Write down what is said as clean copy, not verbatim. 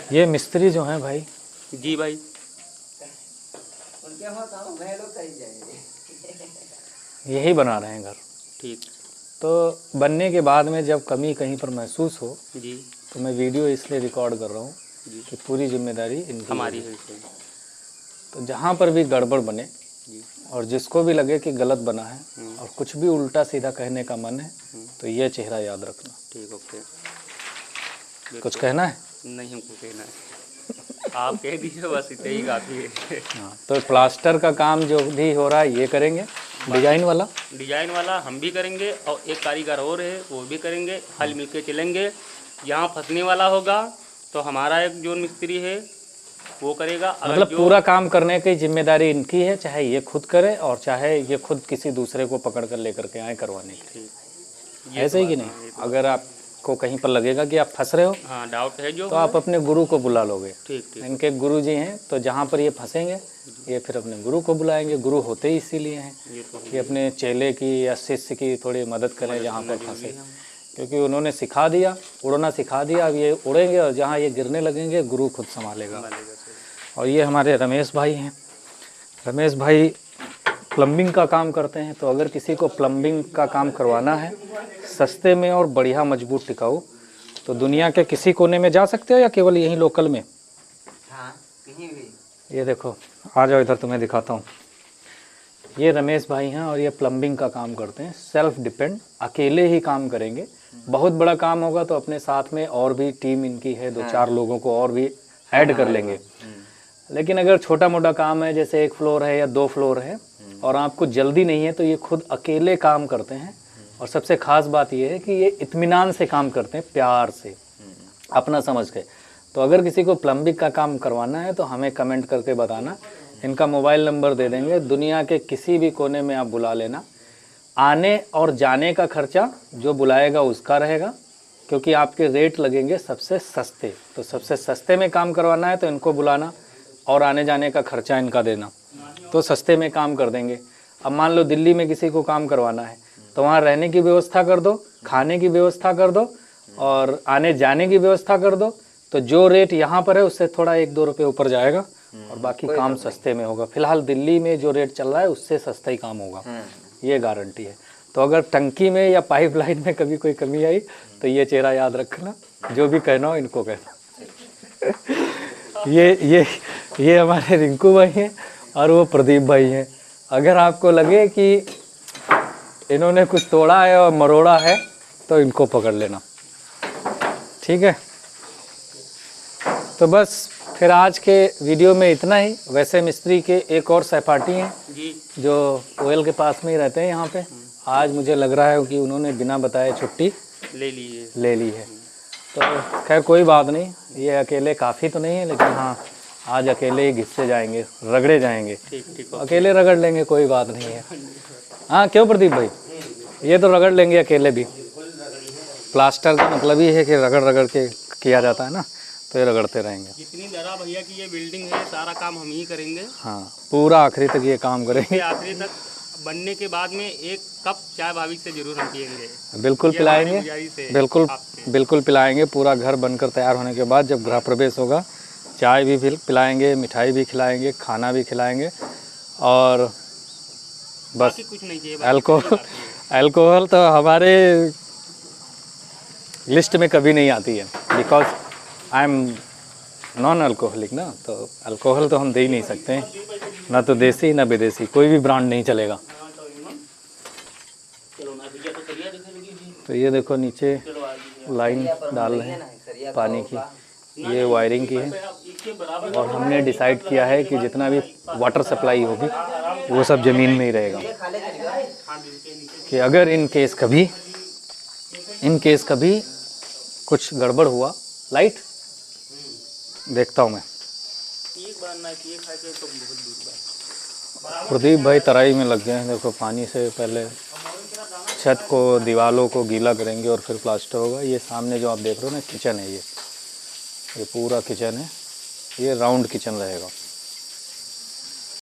ये मिस्त्री जो हैं भाई, जी भाई, उनके वहाँ काम है, लोग कहीं जाएंगे। यही बना रहे हैं घर। ठीक तो बनने के बाद में जब कमी कहीं पर महसूस हो जी तो मैं वीडियो इसलिए रिकॉर्ड कर रहा हूँ जी, कि पूरी जिम्मेदारी इनकी हमारी होगी। है इसमें। तो जहाँ पर भी गड़बड़ बने जी और जिसको भी लगे कि गलत बना है और कुछ भी उल्टा सीधा कहने का मन है तो ये चेहरा याद रखना। ठीक, ओके। कुछ कहना है? नहीं, हमको कहना है, आप कह दीजिए बस, इतना ही काफ़ी है। हाँ, तो प्लास्टर का काम जो भी हो रहा है ये करेंगे, डिजाइन वाला हम भी करेंगे और एक कारीगर और है वो भी करेंगे, हल मिलके चलेंगे। यहाँ फंसने वाला होगा तो हमारा एक जो मिस्त्री है वो करेगा। मतलब पूरा काम करने की जिम्मेदारी इनकी है, चाहे ये खुद करे और चाहे ये खुद किसी दूसरे को पकड़ कर लेकर के आए करवाने के। ऐसे ही कि नहीं? अगर आपको कहीं पर लगेगा कि आप फंस रहे हो, हाँ, डाउट है जो, तो आप अपने गुरु को बुला लोगे। ठीक ठीक, इनके गुरु जी हैं, तो जहाँ पर ये फंसेंगे ये फिर अपने गुरु को बुलाएंगे। गुरु होते ही इसीलिए हैं कि अपने चेले की या शिष्य की थोड़ी मदद करें जहाँ पर फंसे, क्योंकि उन्होंने सिखा दिया, उड़ना सिखा दिया। अब ये उड़ेंगे और जहाँ ये गिरने लगेंगे गुरु खुद संभालेगा। और ये हमारे रमेश भाई हैं। रमेश भाई प्लम्बिंग का काम करते हैं, तो अगर किसी को प्लम्बिंग का काम करवाना है सस्ते में और बढ़िया मजबूत टिकाऊ, तो दुनिया के किसी कोने में जा सकते हो या केवल यहीं लोकल में? हाँ, कहीं भी। ये देखो, आ जाओ इधर, तुम्हें दिखाता हूँ। ये रमेश भाई हैं और ये प्लम्बिंग का काम करते हैं। सेल्फ डिपेंड, अकेले ही काम करेंगे। बहुत बड़ा काम होगा तो अपने साथ में और भी टीम इनकी है, 2-4 लोगों को और भी ऐड कर लेंगे। लेकिन अगर छोटा मोटा काम है, जैसे 1 फ्लोर है या 2 फ्लोर है और आपको जल्दी नहीं है, तो ये खुद अकेले काम करते हैं। और सबसे ख़ास बात ये है कि ये इत्मीनान से काम करते हैं, प्यार से, अपना समझ के। तो अगर किसी को प्लम्बिंग का काम करवाना है तो हमें कमेंट करके बताना, इनका मोबाइल नंबर दे देंगे। दुनिया के किसी भी कोने में आप बुला लेना। आने और जाने का खर्चा जो बुलाएगा उसका रहेगा, क्योंकि आपके रेट लगेंगे सबसे सस्ते। तो सबसे सस्ते में काम करवाना है तो इनको बुलाना और आने जाने का खर्चा इनका देना, तो सस्ते में काम कर देंगे। अब मान लो दिल्ली में किसी को काम करवाना है तो वहाँ रहने की व्यवस्था कर दो, खाने की व्यवस्था कर दो और आने जाने की व्यवस्था कर दो, तो जो रेट यहाँ पर है उससे थोड़ा 1-2 रुपये ऊपर जाएगा और बाकी काम सस्ते में होगा। फिलहाल दिल्ली में जो रेट चल रहा है उससे सस्ता ही काम होगा, ये गारंटी है। तो अगर टंकी में या पाइपलाइन में कभी कोई कमी आई तो ये चेहरा याद रखना, जो भी कहना हो इनको कहना। ये हमारे रिंकू भाई हैं और वो प्रदीप भाई हैं। अगर आपको लगे कि इन्होंने कुछ तोड़ा है और मरोड़ा है तो इनको पकड़ लेना, ठीक है? तो बस फिर आज के वीडियो में इतना ही। वैसे मिस्त्री के एक और सहपाठी हैं जी, जो कोयल के पास में ही रहते हैं यहाँ पे। आज मुझे लग रहा है कि उन्होंने बिना बताए छुट्टी ले ली है। तो खैर कोई बात नहीं, ये अकेले काफ़ी तो नहीं है, लेकिन हाँ आज अकेले ही घिस्से जाएंगे, रगड़े जाएंगे। ठीक, अकेले रगड़ लेंगे, कोई बात नहीं है। हाँ क्यों प्रदीप भाई, ये तो रगड़ लेंगे अकेले भी। प्लास्टर का मतलब ही है कि रगड़ रगड़ के किया जाता है ना, तो ये रगड़ते रहेंगे। जितनी जरा भैया की ये बिल्डिंग है सारा काम हम ही करेंगे। हाँ, पूरा आखिरी तक ये काम करेंगे। आखिरी तक बनने के बाद में 1 कप चाय भाभी से जरूर हम पियेंगे। बिल्कुल पिलाएंगे, बिल्कुल पिलाएंगे। पूरा घर बनकर तैयार होने के बाद जब गृह प्रवेश होगा, चाय भी पिलाएंगे, मिठाई भी खिलाएंगे, खाना भी खिलाएंगे। और बस कुछ नहीं चाहिए। अल्कोहल तो हमारे लिस्ट में कभी नहीं आती है, because I am non alcoholic ना। तो अल्कोहल तो हम दे ही नहीं सकते, ना तो देसी ना विदेशी, कोई भी ब्रांड नहीं चलेगा। तो ये देखो नीचे लाइन डाल रहे हैं पानी की, ये वायरिंग की है। और हमने डिसाइड किया है कि जितना भी वाटर सप्लाई होगी वो सब ज़मीन में ही रहेगा, कि अगर इन केस कभी कुछ गड़बड़ हुआ। लाइट देखता हूँ मैं। प्रदीप भाई तराई में लग गए हैं। देखो पानी से पहले छत को, दीवारों को गीला करेंगे और फिर प्लास्टर होगा। ये सामने जो आप देख रहे हो ना किचन है, ये पूरा किचन है, ये राउंड किचन रहेगा।